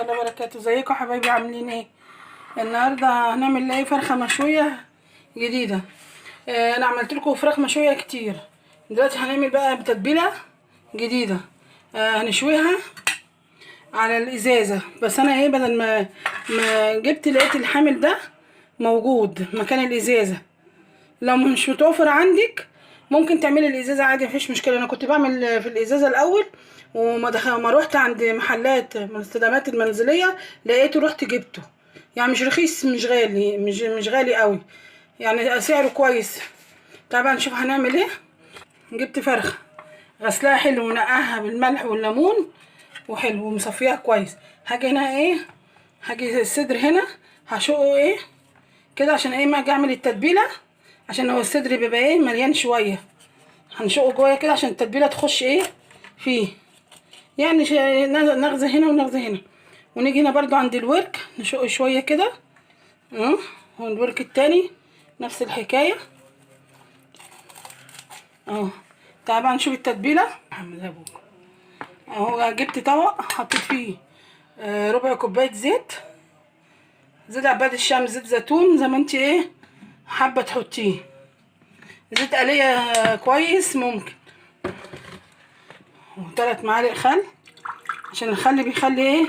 الله وبركاته. ازيكم حبايبي عاملين ايه؟ النهارده هنعمل ايه؟ فرخه مشويه جديده. انا عملت لكم فراخ مشويه كتير. دلوقتي هنعمل بقى بتتبيله جديده. هنشويها على الازازه. بس انا ايه، بدل ما جبت لقيت الحامل ده موجود مكان الازازه. لو مش متوفر عندك ممكن تعملي الازازه عادي، مفيش مشكله. انا كنت بعمل في الازازه الاول، ما روحت عند محلات المستلزمات المنزليه لقيته، رحت جبته. يعني مش رخيص، مش غالي، مش غالي قوي، يعني سعره كويس. طبعا نشوف هنعمل ايه. جبت فرخه غسلاها حلو ونقعها بالملح والليمون وحلو ومصفيها كويس. هاجي هنا ايه، هاجي الصدر هنا هشقه ايه كده، عشان ايه ما اجي اعمل التتبيله، عشان هو الصدر بيبقى ايه مليان شويه. هنشقه جوه كده عشان التتبيله تخش ايه فيه، يعني نغزه هنا ونغزه هنا. ونيجي هنا برضو عند الورك نشقه شويه كده. والورك التاني نفس الحكايه اهو. تعالوا بقى نشوف التتبيله. محمد ابوك اهو. جبت طبق حطيت فيه ربع كوبايه زيت عباد الشام، زيت زيتون زي ما انت ايه حابه تحطيه. زيت آلية كويس ممكن. و3 معالق خل، عشان الخل بيخلي ايه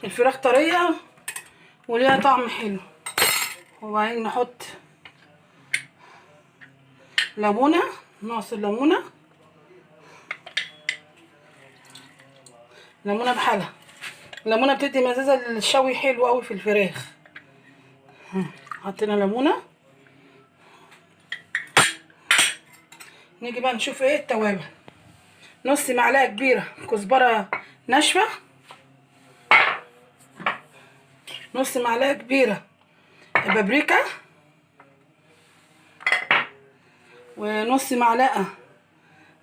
الفراخ طريه وليها طعم حلو. وبعدين نحط ليمونه، نعصر ليمونه بحالها. الليمونه بتدي مزازه للشوي حلو قوي في الفراخ. حطينا ليمونه. نيجي بقى نشوف ايه التوابل. نص معلقه كبيره كزبره ناشفه، نص معلقه كبيره بابريكا، ونص معلقه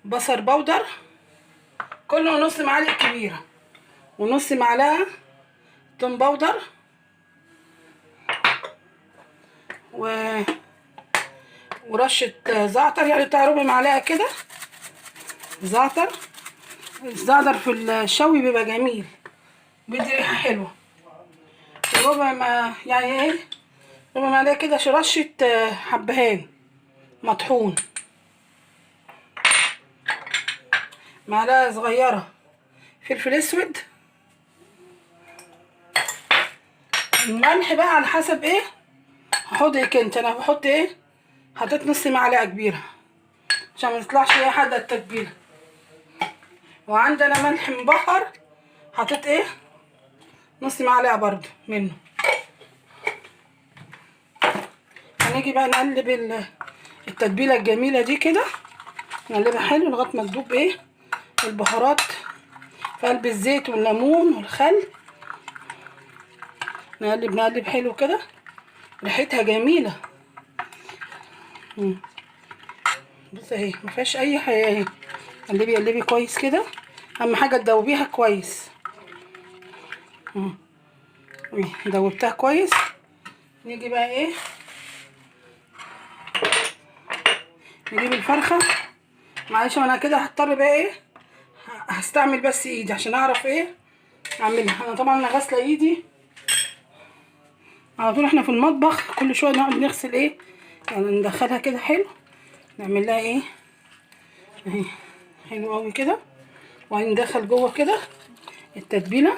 بصل بودر، كله نص معلقه كبيره، ونص معلقه توم بودر، ورشه زعتر، يعني بتاع ربع معلقه كده زعتر. الزعتر في الشوي بيبقى جميل، بيدي ريحه حلوه. ربع ما يعني ايه، ربع معلقه كده رشه حبهان مطحون، معلقه صغيره فلفل اسود. الملح بقى على حسب ايه هحطك انت. انا بحط ايه، حطيت نص معلقه كبيره عشان ما تطلعش ايه حادقه التتبيله. وعندنا ملح مبهر حطيت ايه نص معلقه برضو منه. هنيجي بقى نقلب التتبيله الجميله دي كده، نقلبها حلو لغايه ما تدوب ايه البهارات في قلب الزيت والليمون والخل. نقلب حلو كده، ريحتها جميله. بص اهي ما فيهاش اي حاجه اهي. قلبي كويس كده، اهم حاجه تدوبيها كويس. دوبتها كويس. نيجي بقى ايه، نجيب الفرخه. معلش انا كده هضطر بقى ايه هستعمل بس ايدي عشان اعرف ايه اعملها. انا طبعا غاسله ايدي على طول، احنا في المطبخ كل شويه نقعد نغسل ايه، يعني ندخلها كده حلو، نعمل لها ايه اهي حلو قوي كده. وهندخل جوه كده التتبيله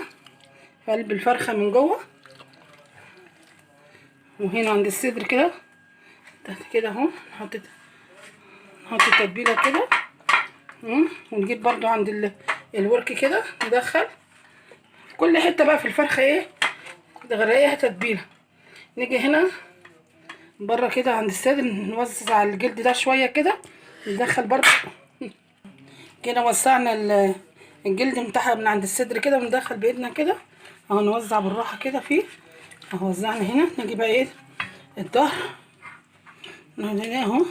في قلب الفرخه من جوه، وهنا عند الصدر كده تحت كده اهو نحط التتبيله كده. ونجيب برضو عند الورك كده ندخل كل حته بقى في الفرخه ايه تغرقيها تتبيله. نيجي هنا بره كده عند الصدر نوزع الجلد ده شويه كده، ندخل برضو كده. وسعنا الجلد بتاعها من عند الصدر كده، وندخل بايدنا كده اهو، نوزع بالراحه كده فيه اهو. وزعنا هنا. نيجي بقى ايه الظهر اهو،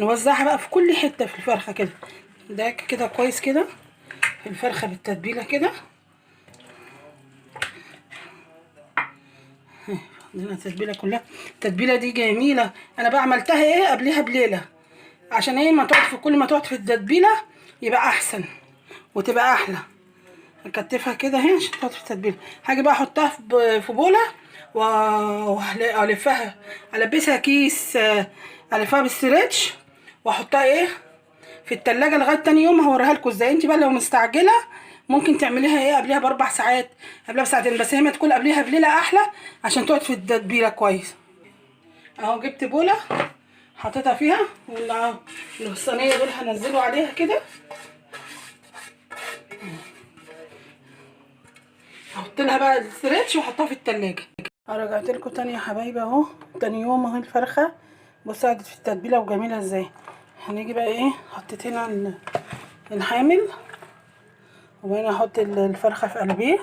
نوزعها بقى في كل حته في الفرخه كده. ده كده كويس كده في الفرخه بالتتبيله كده. عندنا التتبيله كلها. التتبيله دي جميله. انا بقى عملتها ايه قبلها بليله، عشان ايه ما تقعد في كل ما تقعد في التتبيله يبقى احسن وتبقى احلى. اكتفها كده اهي عشان تحط في التتبيله. هاجي بقى احطها في بوله والفها، البسها كيس، الفها بالستريتش واحطها ايه في التلاجة لغايه تاني يوم. هوريها لكم ازاي. انت بقى لو مستعجله ممكن تعمليها ايه قبلها ب4 ساعات، قبلها بساعتين، بس هي ما تكون قبلها بليله احلى عشان تقعد في التتبيله كويس. اهو جبت بوله حطيتها فيها، والصينيه دول هنزله عليها كده. احط لها بقى الستريتش واحطها في التلاجة. رجعت لكم تاني يا حبايبي اهو، تاني يوم اهي الفرخه. بصوا قعدت في التتبيله وجميله ازاي. هنيجي بقى ايه، حطيت هنا الحامل، وهنا احط الفرخه في قلبيه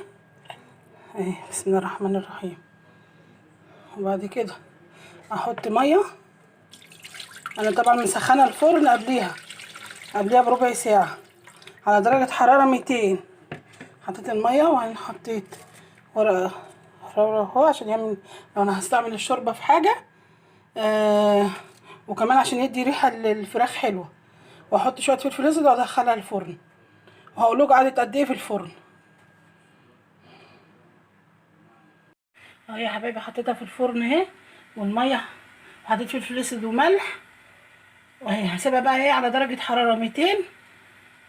اهي. بسم الله الرحمن الرحيم. وبعد كده احط ميه. انا طبعا مسخنه الفرن قبليها بربع ساعه على درجه حراره 200. حطيت الميه وبعدين حطيت ورقه اهو عشان يعمل لو انا هستعمل الشوربه في حاجه، وكمان عشان يدي ريحه للفراخ حلوه. واحط شويه فلفل اسود وادخلها الفرن، وهقول لكم قعدت قد ايه في الفرن. اهي يا حبايبي حطيتها في الفرن اهي، والميه وحطيت فلفل اسود وملح، وهي هسيبها بقى ايه على درجه حراره 200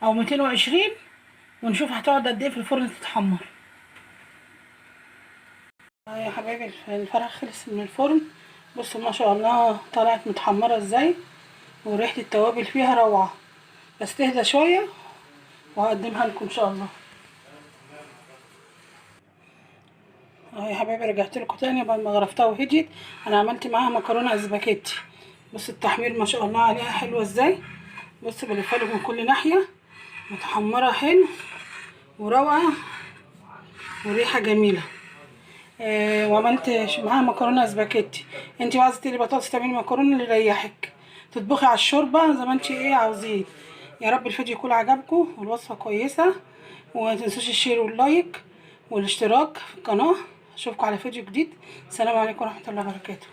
او 220، ونشوف هتقعد قد ايه في الفرن تتحمر. اهي يا حبايبي الفرخ خلص من الفرن. بصوا ما شاء الله طلعت متحمره ازاي، وريحه التوابل فيها روعه. بس تهدى شويه وهقدمها لكم ان شاء الله. اهو يا حبايبي رجعت لكم تاني بعد ما غرفتها وهديت. انا عملت معاها مكرونه اسباجيتي. بص التحمير ما شاء الله عليها حلوه ازاي. بص بلفها لكم من كل ناحيه، متحمره حلو وروعه وريحه جميله. وعملت معاها مكرونه اسباجيتي. انت عايزه تقلي بطاطس تعملي مكرونه اللي يريحك، تطبخي على الشوربه زي ما انت ايه عاوزين. يا رب الفيديو يكون عجبكم والوصفه كويسه، وما تنسوش الشير واللايك والاشتراك في القناه. اشوفكم على فيديو جديد. السلام عليكم ورحمه الله وبركاته.